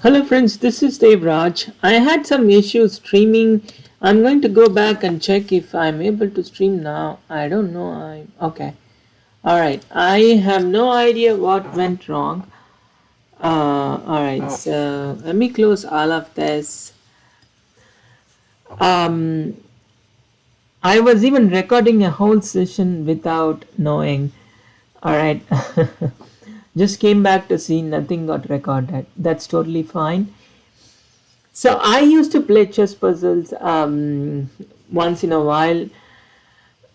Hello friends, this is Dave Raj. I had some issues streaming. I'm going to go back and check if I'm able to stream now. I don't know. I'm okay. All right. I have no idea what went wrong. All right. So let me close all of this. Um, I was even recording a whole session without knowing. All right. Just came back to see nothing got recorded. That's totally fine. So I used to play chess puzzles once in a while,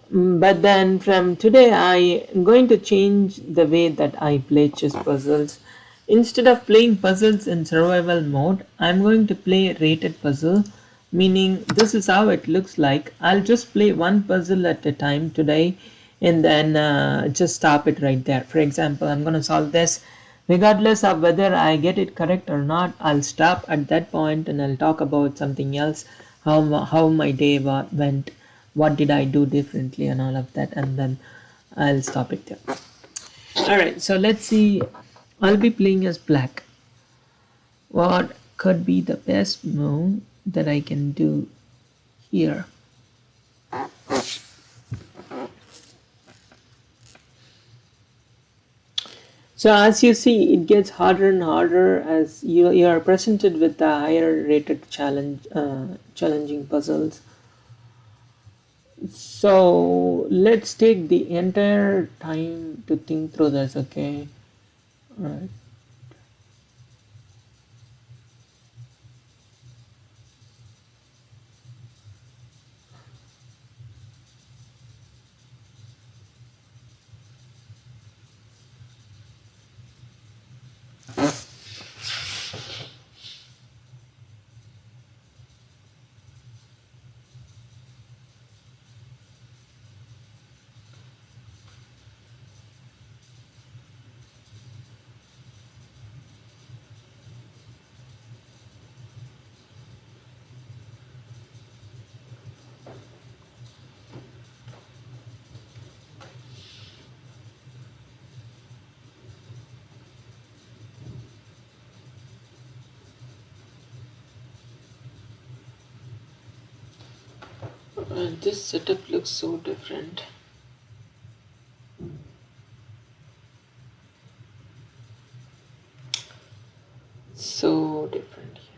but then from today I am going to change the way that I play chess puzzles. Instead of playing puzzles in survival mode, I'm going to play rated puzzle, meaning this is how it looks like. I'll just play one puzzle at a time today and then just stop it right there. For example, I'm going to solve this. Regardless of whether I get it correct or not, I'll stop at that point and I'll talk about something else, how my day went, what did I do differently, and all of that, and then I'll stop it there. All right, so let's see. I'll be playing as black. What could be the best move that I can do here? So as you see, it gets harder and harder as you are presented with the higher rated challenging puzzles. So let's take the entire time to think through this, okay? All right. This setup looks so different. So different here.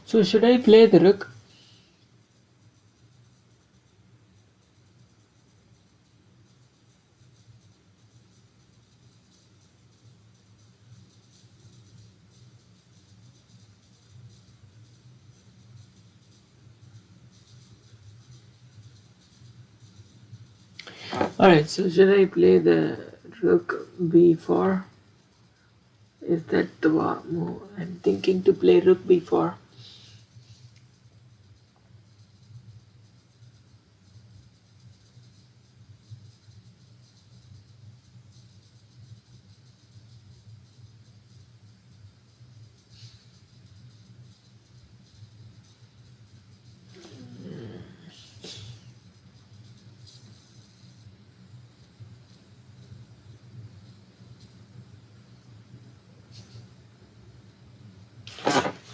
So should I play the rook? Alright, so should I play the rook b4? Is that the move? I'm thinking to play rook b4.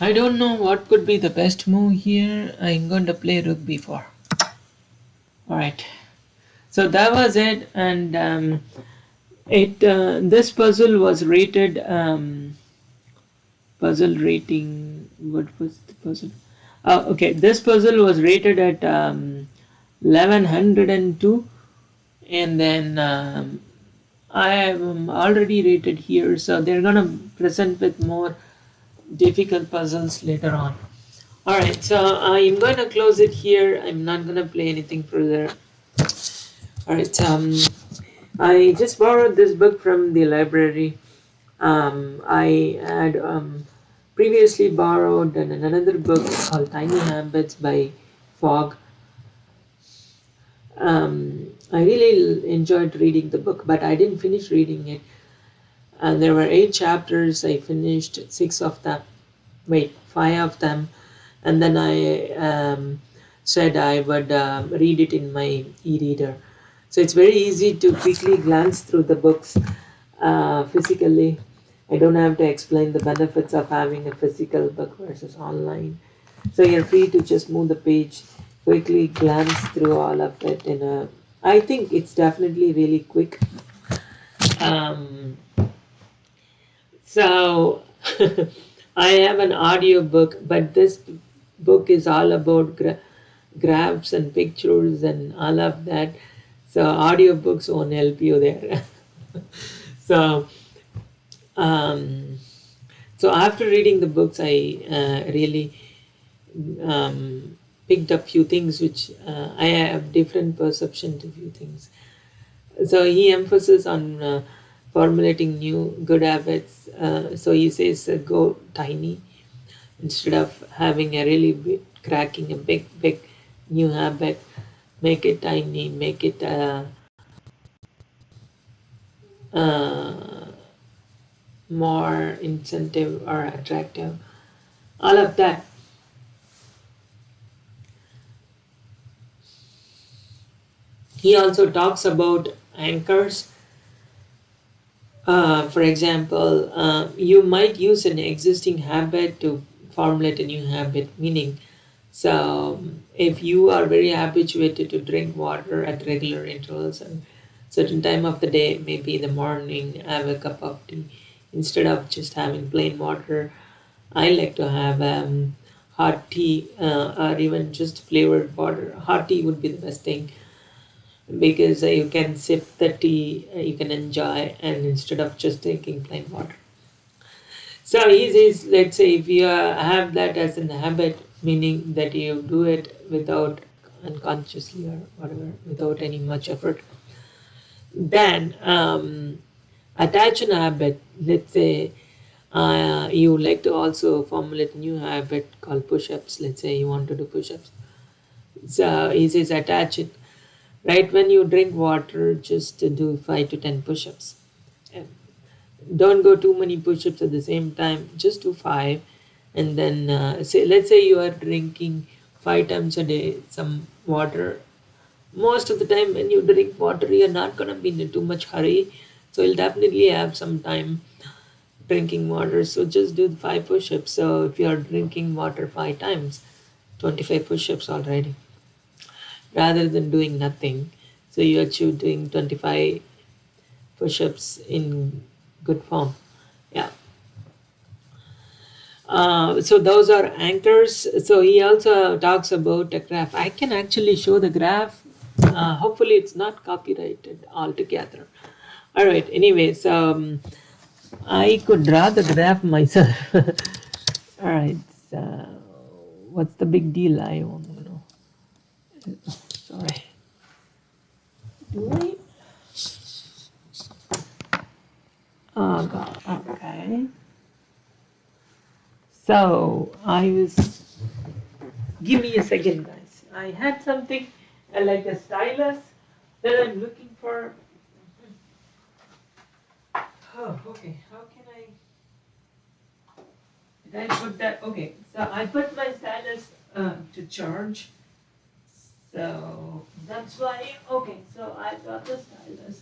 I don't know what could be the best move here. I'm going to play rook b4. Alright. So that was it, and it this puzzle was rated puzzle rating. What was the puzzle? Okay, this puzzle was rated at 1102, and then I am already rated here, so they're gonna present with more difficult puzzles later on. Alright, so I'm going to close it here. I'm not going to play anything further. Alright, I just borrowed this book from the library. I had previously borrowed another book called Tiny Habits by Fogg. I really enjoyed reading the book, but I didn't finish reading it. And there were 8 chapters. I finished 6 of them. Wait, 5 of them. And then I said I would read it in my e-reader. So it's very easy to quickly glance through the books physically. I don't have to explain the benefits of having a physical book versus online. So you're free to just move the page, quickly glance through all of it. I think it's definitely really quick. Um, so I have an audio book, but this book is all about graphs and pictures and all of that. So audiobooks won't help you there. so um, so after reading the books, I really picked up few things which I have different perception to few things. So he emphasizes on formulating new good habits. So he says go tiny instead of having a really big, cracking a big new habit. Make it tiny, make it uh, more incentive or attractive. All of that. He also talks about anchors. For example, you might use an existing habit to formulate a new habit, meaning, so if you are very habituated to drink water at regular intervals and certain time of the day, maybe in the morning, have a cup of tea instead of just having plain water. I like to have hot tea or even just flavored water. Hot tea would be the best thing because you can sip the tea, you can enjoy, and instead of just drinking plain water. So he says, let's say if you have that as an habit, meaning that you do it without unconsciously or whatever, without any much effort, then attach an habit. Let's say you like to also formulate a new habit called push-ups. Let's say you want to do push-ups. So he says attach it. Right when you drink water, just to do 5 to 10 push-ups. And don't go too many push-ups at the same time. Just do 5, and then say let's say you are drinking 5 times a day some water. Most of the time, when you drink water, you're not gonna be in too much hurry, so you'll definitely have some time drinking water. So just do the 5 push-ups. So if you are drinking water 5 times, 25 push-ups already rather than doing nothing. So you achieve doing 25 push-ups in good form. Yeah. So those are anchors. So he also talks about a graph. I can actually show the graph. Hopefully it's not copyrighted altogether. All right. Anyways, I could draw the graph myself. All right. So what's the big deal? I want to know. Sorry. Wait. Oh God. Okay. So I was. Give me a second, guys. I had something like a stylus that I'm looking for. Oh, okay. How can I? Did I put that? Okay. So I put my stylus to charge. So that's why. Okay. So I got the stylus.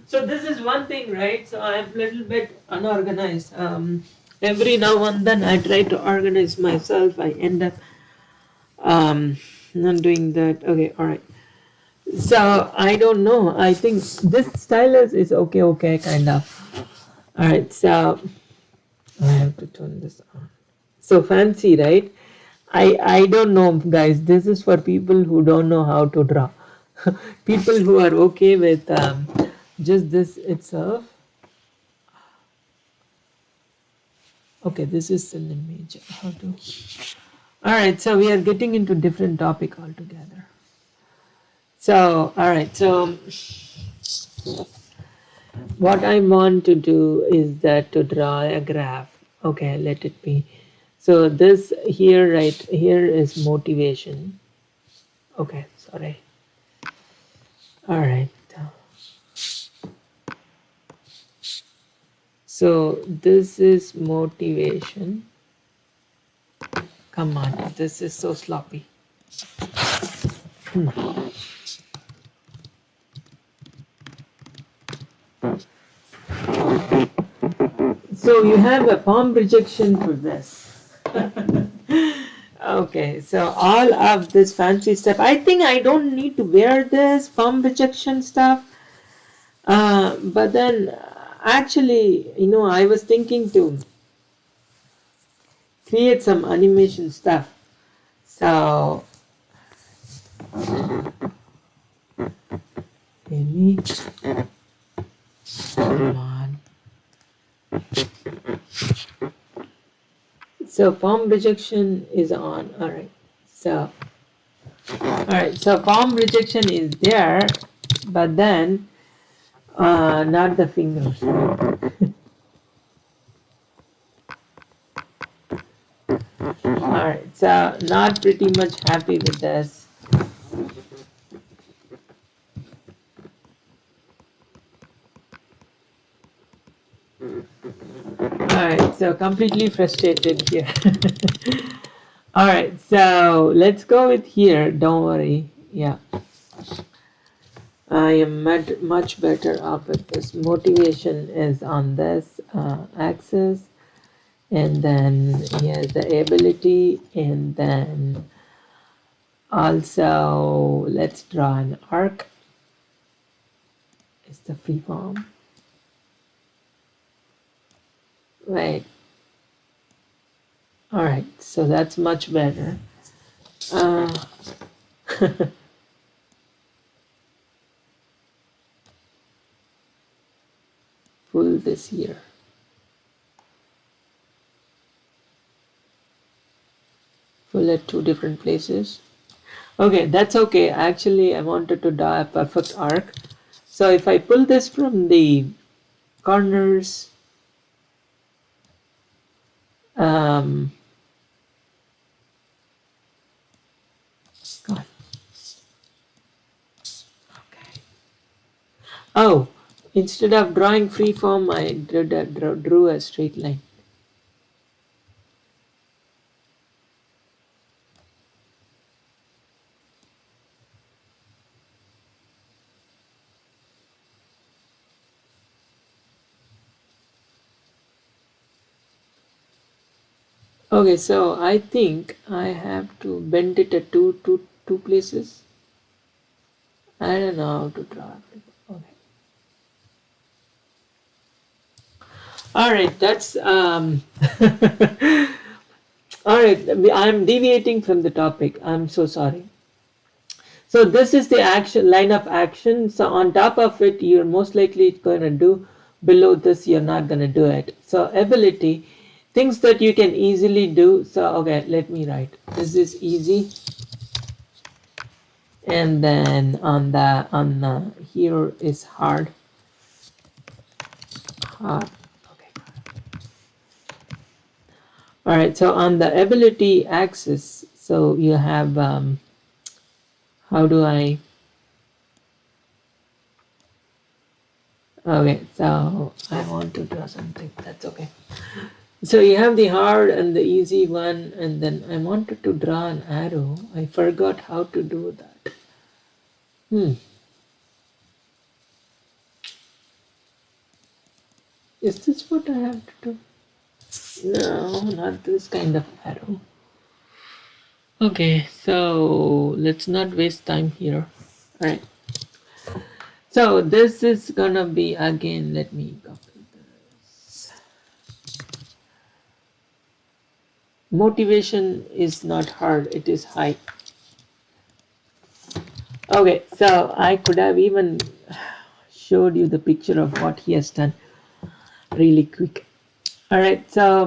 So this is one thing, right? So I'm a little bit unorganized. Every now and then I try to organize myself. I end up um, not doing that. Okay, all right. So I don't know. I think this stylus is okay, okay, kind of. All right. So I have to turn this on. So fancy, right? I don't know, guys. This is for people who don't know how to draw. People who are okay with just this itself. Okay, this is an image. How to? All right. So we are getting into different topic altogether. So all right. So what I want to do is that to draw a graph. Okay, let it be. So this here, right here is motivation. Okay, sorry. All right. So this is motivation. Come on, this is so sloppy. So you have a palm projection for this. Okay, so all of this fancy stuff. I think I don't need to wear this palm projection stuff. But then actually, I was thinking to create some animation stuff. So, Amy, come on. So palm projection is on. All right. So, all right. So palm projection is there, but then not the fingers. All right. So not pretty much happy with this. All right. So completely frustrated here. All right. So let's go with here. Don't worry. Yeah. I am much better off with this. Motivation is on this axis, and then here's the ability, and then also let's draw an arc. It's the free form. Right. All right. So that's much better. Uh, pull this here. Pull at two different places. Okay, that's okay. Actually, I wanted to draw a perfect arc. So if I pull this from the corners, um, God, okay. Oh, instead of drawing free form, I drew a straight line. Okay, so I think I have to bend it at two places. I don't know how to draw it. Okay. All right, that's all right. I'm deviating from the topic. I'm so sorry. So this is the action line of action. So on top of it, you're most likely going to do. Below this, you're not going to do it. So ability, things that you can easily do. So okay, let me write. This is easy, and then on the here is hard. Hard. Okay. All right. So on the ability axis, so you have how do I? Okay, so I want to draw something. That's okay. So you have the hard and the easy one, and then I wanted to draw an arrow. I forgot how to do that. Is this what I have to do? No, not this kind of arrow. Okay, so let's not waste time here. All right. So this is gonna be again. Let me copy this. Motivation is not hard. It is high. Okay, so I could have even showed you the picture of what he has done really quick. All right, so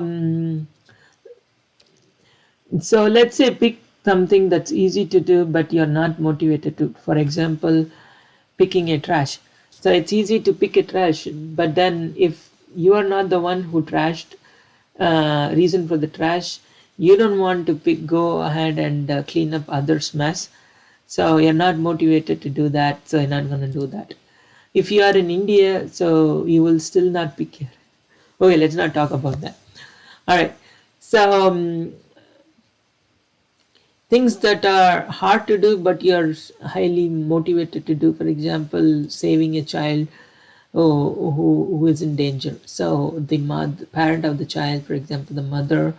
let's say pick something that's easy to do, but you're not motivated to. For example, picking a trash. So it's easy to pick a trash, but then if you are not the one who trashed, reason for the trash, you don't want to go ahead and clean up others' mess. So you're not motivated to do that. So you're not going to do that. If you are in India, so you will still not pick your. Okay, let's not talk about that. All right. So things that are hard to do but you're highly motivated to do, for example saving a child who is in danger. So the parent of the child, for example the mother,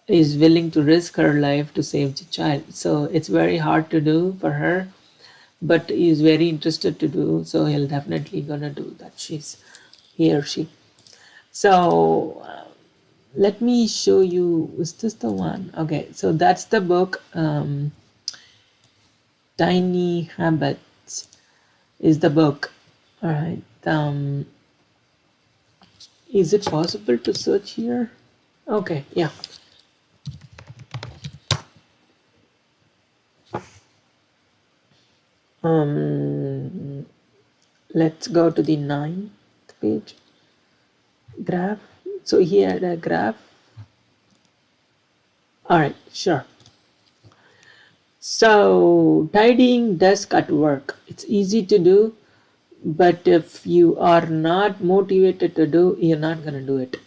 is willing to risk her life to save the child. So it's very hard to do for her, but is very interested to do, so he'll definitely gonna do that. He or she. So let me show you. Is this the one? Okay, so that's the book. Tiny Habits is the book. All right. Is it possible to search here? Okay, yeah. Let's go to the 9th page. Graph. So he had a graph. All right, sure. So tidying desk at work. It's easy to do, but if you are not motivated to do, you're not gonna do it.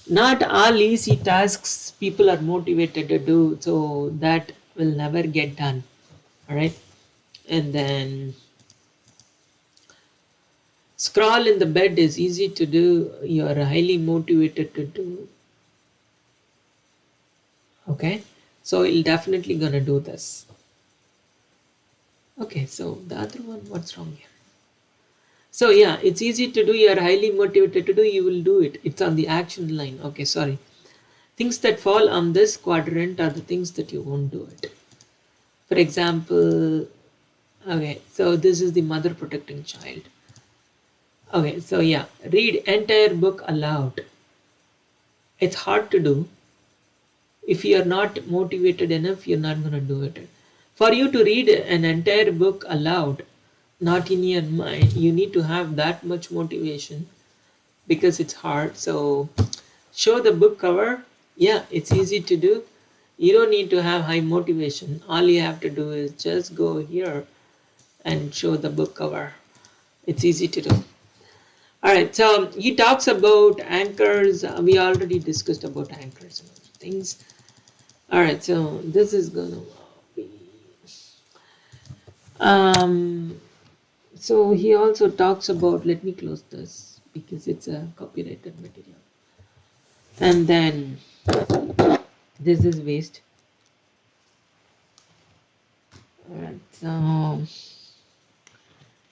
Not all easy tasks people are motivated to do, so that will never get done. All right. And then scroll in the bed is easy to do, you are highly motivated to do. Okay, so you're definitely gonna do this. Okay, so the other one, what's wrong here? So yeah, it's easy to do, you are highly motivated to do, you will do it. It's on the action line. Okay, sorry. Things that fall on this quadrant are the things that you won't do it. For example, okay, so this is the mother protecting child. Okay, so yeah, read entire book aloud. It's hard to do. If you are not motivated enough, you're not going to do it. For you to read an entire book aloud, not in your mind, you need to have that much motivation because it's hard. So show the book cover. Yeah, it's easy to do. You don't need to have high motivation. All you have to do is just go here and show the book cover. It's easy to do. All right, so he talks about anchors. We already discussed about anchors and other things. All right, so this is gonna be. Um, so he also talks about. Let me close this because it's a copyrighted material. And then this is waste. All right, so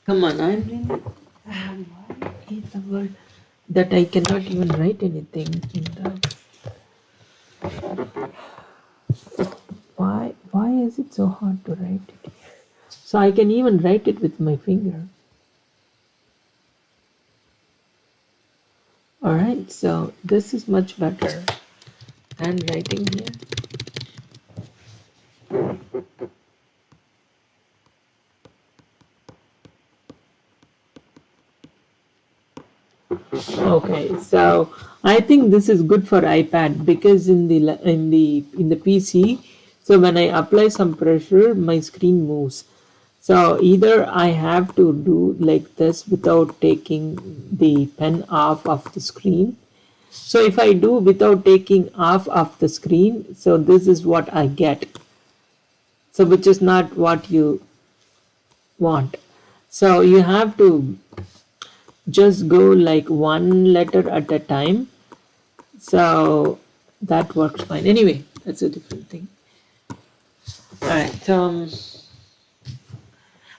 come on, I'm really. Why is the word that I cannot even write anything in that? Why is it so hard to write it here? So I can even write it with my finger. All right, so this is much better. Handwriting here. Okay, so I think this is good for iPad because in the PC, so when I apply some pressure, my screen moves. So either I have to do like this without taking the pen off of the screen. So if I do without taking off of the screen, so this is what I get. So which is not what you want. So you have to just go like one letter at a time. So that works fine. Anyway, that's a different thing. All right.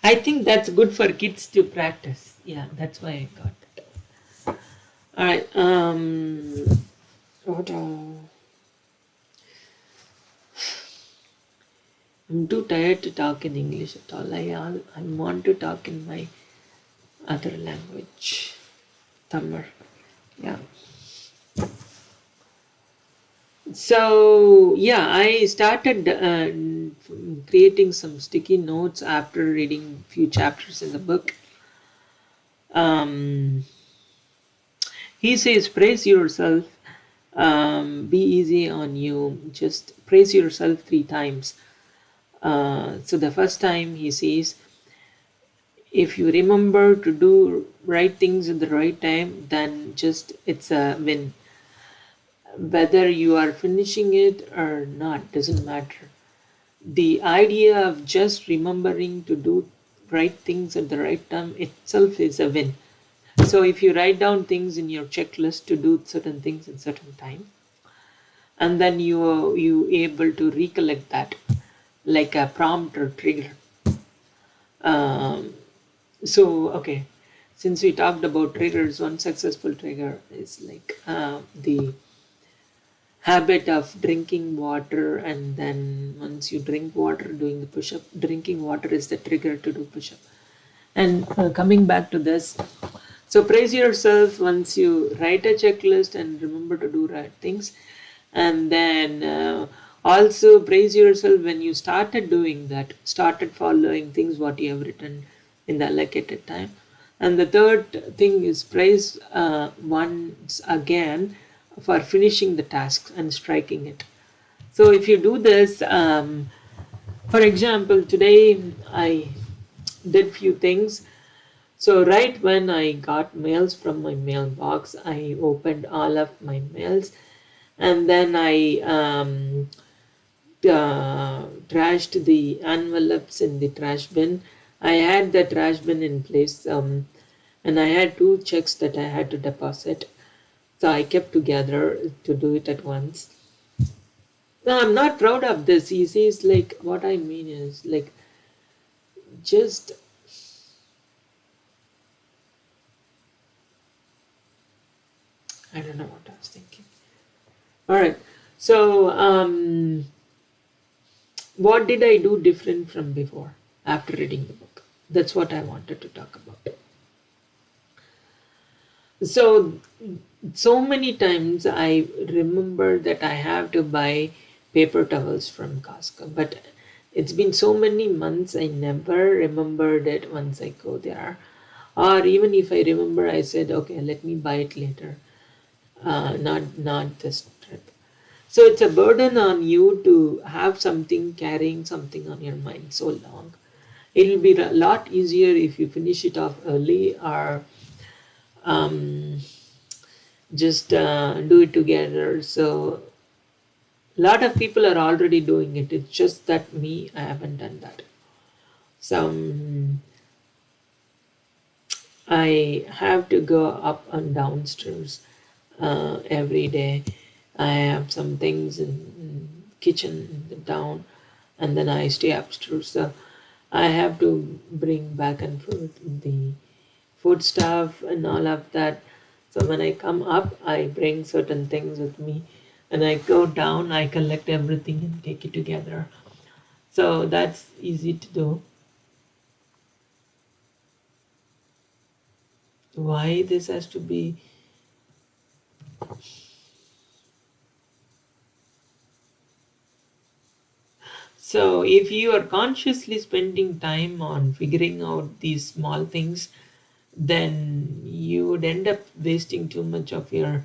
I think that's good for kids to practice. Yeah, that's why I got that. All right. What? I'm too tired to talk in English at all. I want to talk in my other language, Tamil. Yeah. So yeah, I started creating some sticky notes after reading few chapters in the book. Um, he says, praise yourself. Be easy on you. Just praise yourself 3 times. So the first time he says, if you remember to do right things at the right time, then just it's a win. Whether you are finishing it or not doesn't matter. The idea of just remembering to do right things at the right time itself is a win. So if you write down things in your checklist to do certain things in certain time, and then you able to recollect that like a prompt or trigger. Um, so okay, since we talked about triggers, one successful trigger is like the habit of drinking water, and then once you drink water, doing the push-up. Drinking water is the trigger to do push-up. And coming back to this, so praise yourself once you write a checklist and remember to do right things, and then also praise yourself when you started doing that, started following things what you have written in the allocated time. And the third thing is praise once again for finishing the task and striking it. So if you do this, for example, today I did few things. So right when I got mails from my mailbox, I opened all of my mails, and then I trashed the envelopes in the trash bin. I had the trash bin in place, and I had 2 checks that I had to deposit. So I kept together to do it at once. No, I'm not proud of this. He says, like, what I mean is, like, just I don't know what I was thinking. All right. So, what did I do different from before after reading the book? That's what I wanted to talk about. So many times I remember that I have to buy paper towels from Costco, but it's been so many months I never remembered it once I go there. Or even if I remember, I said, okay, let me buy it later. Not this trip. So it's a burden on you to have something, carrying something on your mind so long. It'll be a lot easier if you finish it off early, or um, just do it together. So a lot of people are already doing it. It's just that me, I haven't done that. So I have to go up and downstairs every day. I have some things in kitchen down, and then I stay upstairs. So I have to bring back and forth the food stuff and all of that. So when I come up, I bring certain things with me, and I go down, I collect everything and take it together. So that's easy to do. Why this has to be? So if you are consciously spending time on figuring out these small things, then you would end up wasting too much of your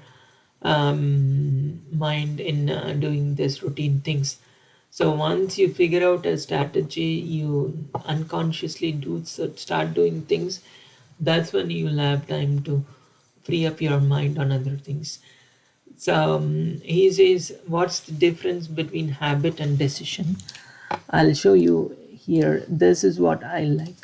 mind in doing this routine things. So once you figure out a strategy, you unconsciously start doing things. That's when you'll have time to free up your mind on other things. So he says, what's the difference between habit and decision? I'll show you here. This is what I like